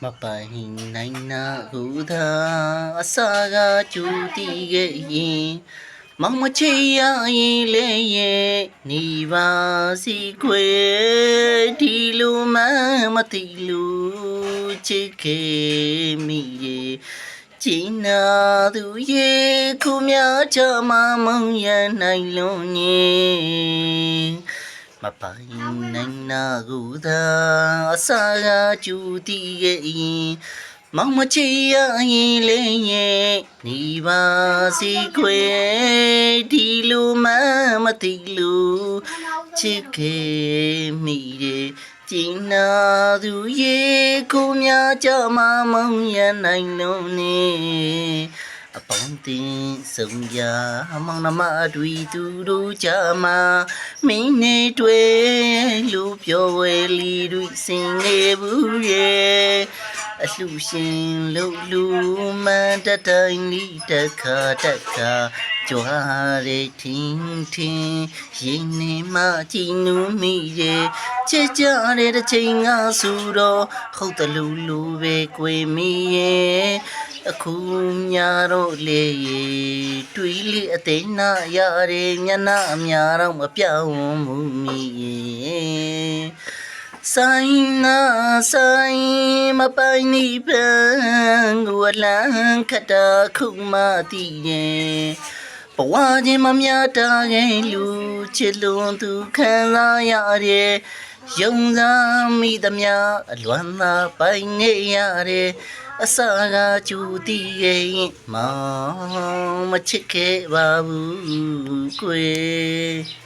မပိုင်နိုင်နာဟုသာအစာကကျူတည်ခဲ့ရင်မောင်မချေရရင်လေရဲ့နေပါစီခွေဒီလိုမှမသိလို့ချစ်ခဲ့မိရဲ့ကျင်းနာသူရဲ့ခုများချမမုံရနိုင်လုံးညင်မပိုင်နိုင်နာကူသာအစာကကျူတည်ရဲ့ရင်မောင်မချေရရင်လေရဲ့နေပါစီခွေဒီလိုမှမသိလို့ချစ်ခဲ့မိရဲ့ကျင်းနာသူရဲ့ကိုများကြမမုံရနိုင်လုံးနေအပေါင်းတင်ဆုံးရမောင်နှမတွေသူတို့ကြမှာမင်းနဲ့တွေ့လူပြောဝဲလီတွေစင်နေဘူးရဲ့အလှရှင်လို့လူမှန်တတိုင်းလီတခါကြွားရထင်းထင်းရင်နေမှကြည်နူးမိရဲ့ချစ်ကြတဲ့တစ်ချိန်ကဆိုတော့ဟုတ်တယ်လူပဲကြွေမိရဲ့အခုညာတော့လေတွေးလေအသိနာရတဲ့ညနာအများတော့မပြောင်းမှုမိရဲ့ဆိုင်နာဆိုင်မပိုင်နိဗ္ဗာန်ကိုလန်းခတာခုမသိရဲ့ဘဝချင်းမမြတ်တာရဲ့လူချစ်လွန်သူခံစားရတဲ့ယုံစားမိသမျှအလွမ်းသာပိုင်နေရတဲ့အစာကကျူတည်ရဲ့မောင်မချစ်ခဲ့ပါဘူးကွယ်